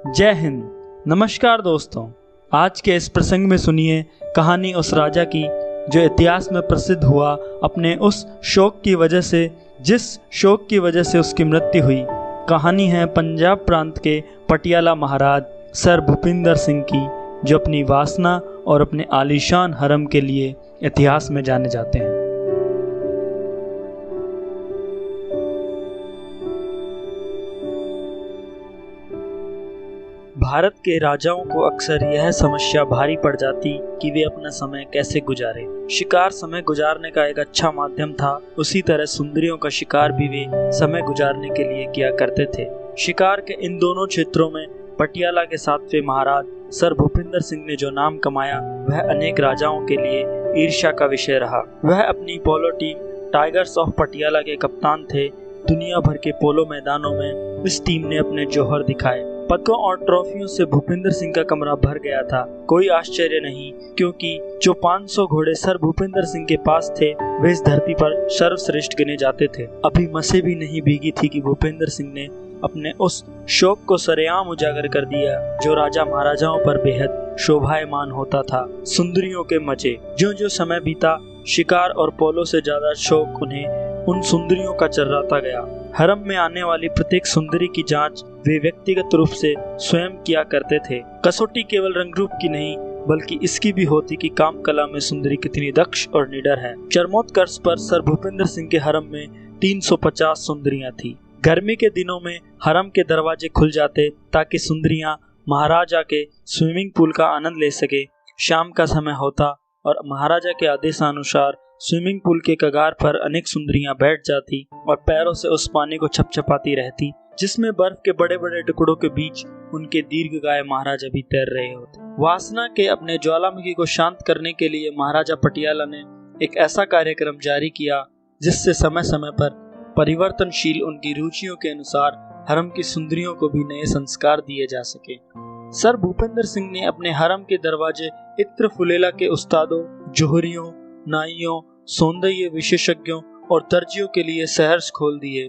जय हिंद। नमस्कार दोस्तों, आज के इस प्रसंग में सुनिए कहानी उस राजा की जो इतिहास में प्रसिद्ध हुआ अपने उस शौक की वजह से, जिस शौक की वजह से उसकी मृत्यु हुई। कहानी है पंजाब प्रांत के पटियाला महाराज सर भूपिंदर सिंह की, जो अपनी वासना और अपने आलीशान हरम के लिए इतिहास में जाने जाते हैं। भारत के राजाओं को अक्सर यह समस्या भारी पड़ जाती कि वे अपना समय कैसे गुजारें। शिकार समय गुजारने का एक अच्छा माध्यम था, उसी तरह सुंदरियों का शिकार भी वे समय गुजारने के लिए किया करते थे। शिकार के इन दोनों क्षेत्रों में पटियाला के 7वें महाराज सर भूपिंदर सिंह ने जो नाम कमाया, वह अनेक राजाओं के लिए ईर्ष्या का विषय रहा। वह अपनी polo team tigers of Patiala के कप्तान थे। दुनिया भर के पोलो मैदानों में इस टीम ने अपने जौहर दिखाए। पदकों और ट्रॉफियों से भूपिंदर सिंह का कमरा भर गया था। कोई आश्चर्य नहीं, क्योंकि जो 500 घोड़े सर भूपिंदर सिंह के पास थे, वे इस धरती पर सर्वश्रेष्ठ गिने जाते थे। अभी मसे भी नहीं भीगी थी कि भूपिंदर सिंह ने अपने उस शौक को सरेआम उजागर कर दिया, जो राजा महाराजाओं पर बेहद शोभायमान होता था। सुंदरियों के मजे। जो जो समय बीता, शिकार और पोलो से ज्यादा शौक उन्हें उन सुंदरियों का चर्राता गया। हरम में आने वाली प्रत्येक सुंदरी की जांच वे व्यक्तिगत रूप से स्वयं किया करते थे। कसौटी केवल रंग रूप की नहीं, बल्कि इसकी भी होती कि काम कला में सुंदरी कितनी दक्ष और निडर है। चरमोत्कर्ष पर सर भूपिंदर सिंह के हरम में 350 सुंदरियां थी। गर्मी के दिनों में हरम के दरवाजे खुल जाते ताकि सुंदरियां महाराजा के स्विमिंग पूल का आनंद ले सके। शाम का समय होता और महाराजा के आदेशानुसार स्विमिंग पूल के कगार पर अनेक सुंदरियां बैठ जाती और पैरों से उस पानी को छपछपाती रहती, जिसमें बर्फ के बड़े बड़े टुकड़ों के बीच उनके दीर्घकाय महाराजा भी तैर रहे होते। वासना के अपने ज्वालामुखी को शांत करने के लिए महाराजा पटियाला ने एक ऐसा कार्यक्रम जारी किया, जिससे समय समय पर परिवर्तनशील उनकी रुचियों के अनुसार हरम की सुंदरियों को भी नए संस्कार दिए जा सके। सर भूपिंदर सिंह ने अपने हरम के दरवाजे इत्र फुलेला के उस्तादों, जोहरियों, नाइयों, सौंदर्य विशेषज्ञों और दर्जियों के लिए सहर्ष खोल दिए।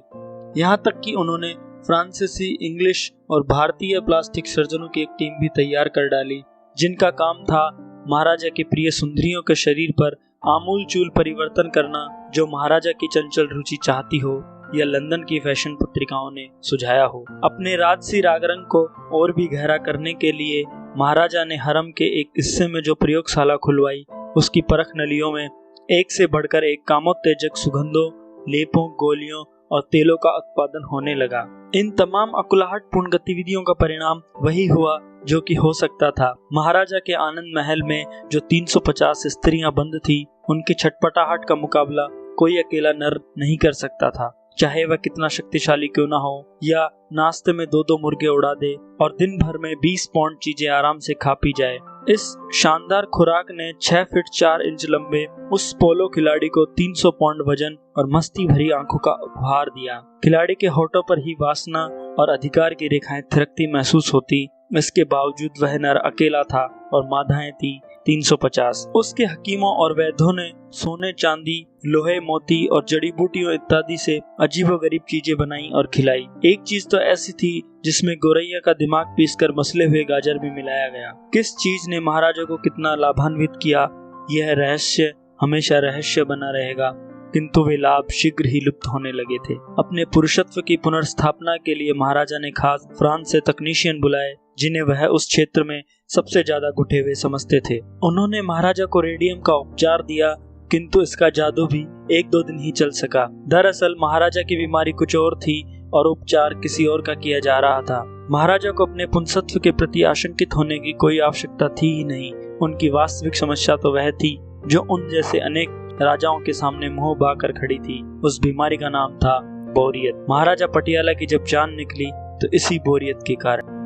यहाँ तक कि उन्होंने फ्रांसीसी, इंग्लिश और भारतीय प्लास्टिक सर्जनों की एक टीम भी तैयार कर डाली, जिनका काम था महाराजा के प्रिय सुंदरियों के शरीर पर आमूलचूल परिवर्तन करना, जो महाराजा की चंचल रुचि चाहती हो या लंदन की फैशन पत्रिकाओं ने सुझाया हो। अपने राजसी रागरंग को और भी गहरा करने के लिए महाराजा ने हरम के एक हिस्से में जो प्रयोगशाला खुलवाई, उसकी परख नलियों में एक से बढ़कर एक कामोत्तेजक सुगंधों, लेपों, गोलियों और तेलों का उत्पादन होने लगा। इन तमाम अकुलाहटपूर्ण गतिविधियों का परिणाम वही हुआ जो कि हो सकता था। महाराजा के आनंद महल में जो 350 स्त्रियां बंद थी, उनकी छटपटाहट का मुकाबला कोई अकेला नर नहीं कर सकता था, चाहे वह कितना शक्तिशाली क्यों ना हो, या नाश्ते में 2-2 मुर्गे उड़ा दे और दिन भर में 20 पाउंड चीजें आराम से खा पी जाए। इस शानदार खुराक ने 6 फीट 4 इंच लंबे उस पोलो खिलाड़ी को 300 पाउंड वजन और मस्ती भरी आंखों का उपहार दिया। खिलाड़ी के होठों पर ही वासना और अधिकार की रेखाएं थिरकती महसूस होती। इसके बावजूद वह नर अकेला था और मादाएं थी 350। उसके हकीमों और वैद्यों ने सोने, चांदी, लोहे, मोती और जड़ी बूटियों इत्यादि से अजीबोगरीब चीजें बनाई और खिलाई। एक चीज तो ऐसी थी जिसमें गोरैया का दिमाग पीसकर मसले हुए गाजर भी मिलाया गया। किस चीज ने महाराजा को कितना लाभान्वित किया, यह रहस्य हमेशा रहस्य बना रहेगा, किंतु वे लाभ शीघ्र ही लुप्त होने लगे थे। अपने पुरुषत्व की पुनर्स्थापना के लिए महाराजा ने खास फ्रांस से तकनीशियन बुलाए, जिन्हें वह उस क्षेत्र में सबसे ज्यादा घुटे हुए समझते थे। उन्होंने महाराजा को रेडियम का उपचार दिया, किंतु इसका जादू भी 1-2 दिन ही चल सका। दरअसल महाराजा की बीमारी कुछ और थी और उपचार किसी और का किया जा रहा था। महाराजा को अपने पुंसत्व के प्रति आशंकित होने की कोई आवश्यकता थी ही नहीं। उनकी वास्तविक समस्या तो वह थी जो उन जैसे अनेक राजाओं के सामने मुंह बाकर खड़ी थी। उस बीमारी का नाम था बोरियत। महाराजा पटियाला की जब जान निकली तो इसी बोरियत के कारण।